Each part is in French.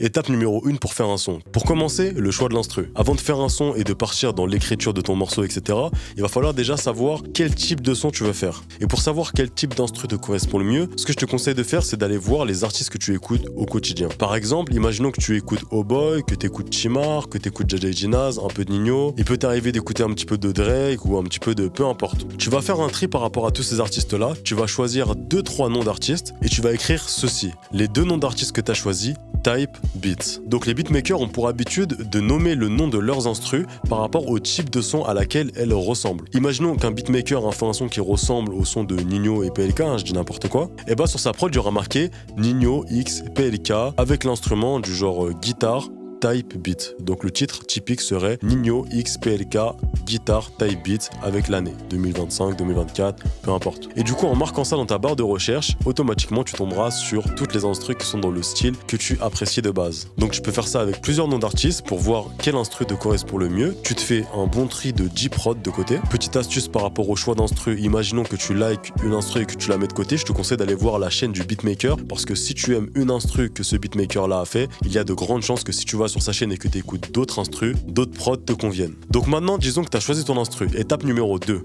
Étape numéro 1 pour faire un son. Pour commencer, le choix de l'instru. Avant de faire un son et de partir dans l'écriture de ton morceau, etc., il va falloir déjà savoir quel type de son tu veux faire. Et pour savoir quel type d'instru te correspond le mieux, ce que je te conseille de faire, c'est d'aller voir les artistes que tu écoutes au quotidien. Par exemple, imaginons que tu écoutes Oh Boy, que tu écoutes Chimar, que tu écoutes JJ Ginaz, un peu de Nino. Il peut t'arriver d'écouter un petit peu de Drake ou un petit peu de peu importe. Tu vas faire un tri par rapport à tous ces artistes-là, tu vas choisir 2-3 noms d'artistes et tu vas écrire ceci. Les 2 noms d'artistes que tu as choisis, Type, Beats. Donc les beatmakers ont pour habitude de nommer le nom de leurs instrus par rapport au type de son à laquelle elles ressemblent. Imaginons qu'un beatmaker a fait un son qui ressemble au son de Nino et PLK, je dis n'importe quoi, et bah sur sa prod il y aura marqué Nino X PLK avec l'instrument du genre guitare Type Beat. Donc le titre typique serait Nino X PLK Guitare Type Beat avec l'année 2025, 2024, peu importe. Et du coup en marquant ça dans ta barre de recherche, automatiquement tu tomberas sur toutes les instrus qui sont dans le style que tu apprécies de base. Donc tu peux faire ça avec plusieurs noms d'artistes pour voir quel instru te correspond le mieux. Tu te fais un bon tri de 10 prods de côté. Petite astuce par rapport au choix d'instru, imaginons que tu likes une instru et que tu la mets de côté, je te conseille d'aller voir la chaîne du beatmaker parce que si tu aimes une instru que ce beatmaker là a fait, il y a de grandes chances que si tu vas sur sa chaîne et que tu écoutes d'autres instrus, d'autres prods te conviennent. Donc maintenant, disons que tu as choisi ton instru. Étape numéro 2.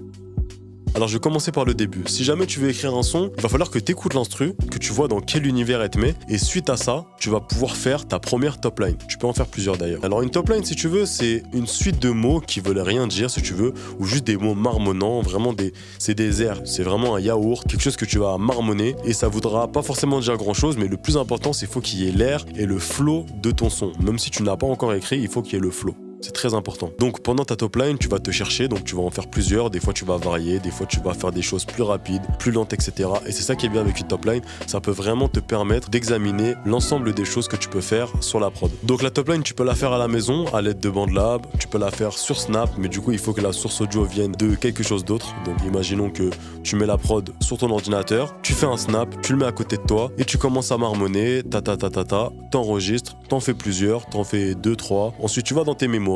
Alors je vais commencer par le début. Si jamais tu veux écrire un son, il va falloir que tu écoutes l'instru, que tu vois dans quel univers elle te met, et suite à ça, tu vas pouvoir faire ta première top line. Tu peux en faire plusieurs d'ailleurs. Alors une top line, si tu veux, c'est une suite de mots qui veulent rien dire, si tu veux, ou juste des mots marmonnants, vraiment c'est des airs, c'est vraiment un yaourt, quelque chose que tu vas marmonner, et ça voudra pas forcément dire grand chose, mais le plus important, c'est qu'il faut qu'il y ait l'air et le flow de ton son. Même si tu n'as pas encore écrit, il faut qu'il y ait le flow. C'est très important. Donc pendant ta top line, tu vas te chercher, donc tu vas en faire plusieurs, des fois tu vas varier, des fois tu vas faire des choses plus rapides, plus lentes, etc. Et c'est ça qui est bien avec une top line, ça peut vraiment te permettre d'examiner l'ensemble des choses que tu peux faire sur la prod. Donc la top line, tu peux la faire à la maison à l'aide de BandLab, tu peux la faire sur Snap, mais du coup il faut que la source audio vienne de quelque chose d'autre. Donc imaginons que tu mets la prod sur ton ordinateur, tu fais un snap, tu le mets à côté de toi et tu commences à marmonner, t'enregistres, t'en fais plusieurs, t'en fais 2, 3. Ensuite tu vas dans tes mémoires,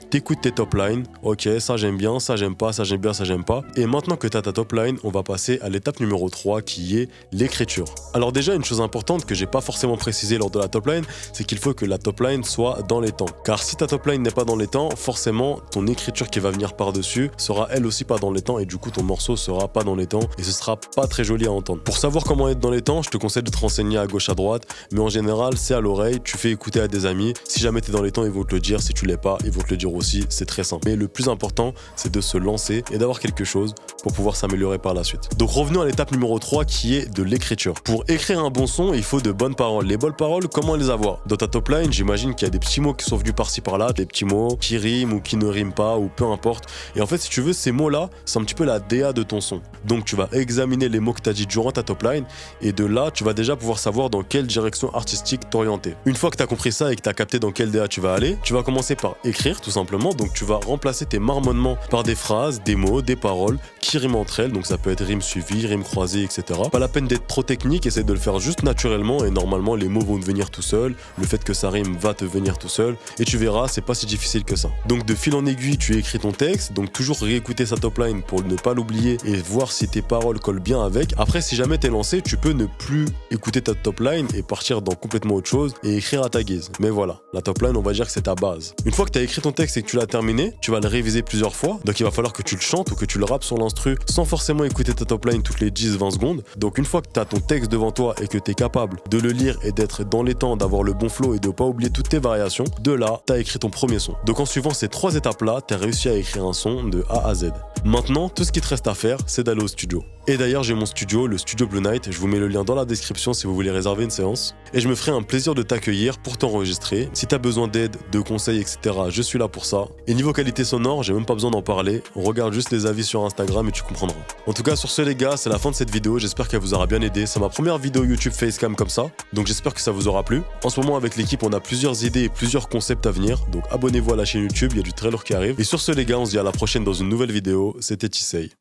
t'écoutes tes top lines, ok, ça j'aime bien, ça j'aime pas, ça j'aime bien, ça j'aime pas. Et maintenant que tu as ta top line, on va passer à l'étape numéro 3 qui est l'écriture. Alors déjà, une chose importante que j'ai pas forcément précisé lors de la top line, c'est qu'il faut que la top line soit dans les temps. Car si ta top line n'est pas dans les temps, forcément ton écriture qui va venir par-dessus sera elle aussi pas dans les temps et du coup ton morceau sera pas dans les temps et ce sera pas très joli à entendre. Pour savoir comment être dans les temps, je te conseille de te renseigner à gauche à droite, mais en général c'est à l'oreille, tu fais écouter à des amis. Si jamais t'es dans les temps, ils vont te le dire, si tu l'es pas, ils vont te le dire aussi, c'est très simple. Mais le plus important, c'est de se lancer et d'avoir quelque chose pour pouvoir s'améliorer par la suite. Donc revenons à l'étape numéro 3 qui est de l'écriture. Pour écrire un bon son, il faut de bonnes paroles. Les bonnes paroles, comment les avoir? Dans ta top line, j'imagine qu'il y a des petits mots qui sont venus par-ci par-là, des petits mots qui riment ou qui ne riment pas ou peu importe. Et en fait, si tu veux, ces mots-là, c'est un petit peu la DA de ton son. Donc tu vas examiner les mots que tu as dit durant ta top line et de là, tu vas déjà pouvoir savoir dans quelle direction artistique t'orienter. Une fois que tu as compris ça et que tu as capté dans quelle DA tu vas aller, tu vas commencer par écrire tout simplement. Donc tu vas remplacer tes marmonnements par des phrases, des mots, des paroles qui riment entre elles. Donc ça peut être rime suivie, rime croisée, etc. Pas la peine d'être trop technique, essaie de le faire juste naturellement et normalement les mots vont te venir tout seul. Le fait que ça rime va te venir tout seul et tu verras, c'est pas si difficile que ça. Donc de fil en aiguille, tu écris ton texte. Donc toujours réécouter sa top line pour ne pas l'oublier et voir si tes paroles collent bien avec. Après, si jamais t'es lancé, tu peux ne plus écouter ta top line et partir dans complètement autre chose et écrire à ta guise. Mais voilà, la top line, on va dire que c'est ta base. Une fois que tu as écrit ton texte et que tu l'as terminé, tu vas le réviser plusieurs fois. Donc il va falloir que tu le chantes ou que tu le rappes sur l'instru sans forcément écouter ta top line toutes les 10-20 secondes. Donc une fois que tu as ton texte devant toi et que tu es capable de le lire et d'être dans les temps, d'avoir le bon flow et de pas oublier toutes tes variations, de là, tu as écrit ton premier son. Donc en suivant ces 3 étapes-là, tu as réussi à écrire un son de A à Z. Maintenant, tout ce qui te reste à faire, c'est d'aller au studio. Et d'ailleurs, j'ai mon studio, le studio Blue Night. Je vous mets le lien dans la description si vous voulez réserver une séance. Et je me ferai un plaisir de t'accueillir pour t'enregistrer. Si tu as besoin d'aide, de conseils, etc., je suis là pour ça. Et niveau qualité sonore, j'ai même pas besoin d'en parler. On regarde juste les avis sur Instagram et tu comprendras. En tout cas, sur ce les gars, c'est la fin de cette vidéo. J'espère qu'elle vous aura bien aidé. C'est ma première vidéo YouTube Facecam comme ça. Donc j'espère que ça vous aura plu. En ce moment, avec l'équipe, on a plusieurs idées et plusieurs concepts à venir. Donc abonnez-vous à la chaîne YouTube, il y a du très lourd qui arrive. Et sur ce les gars, on se dit à la prochaine dans une nouvelle vidéo. C'était Tisei.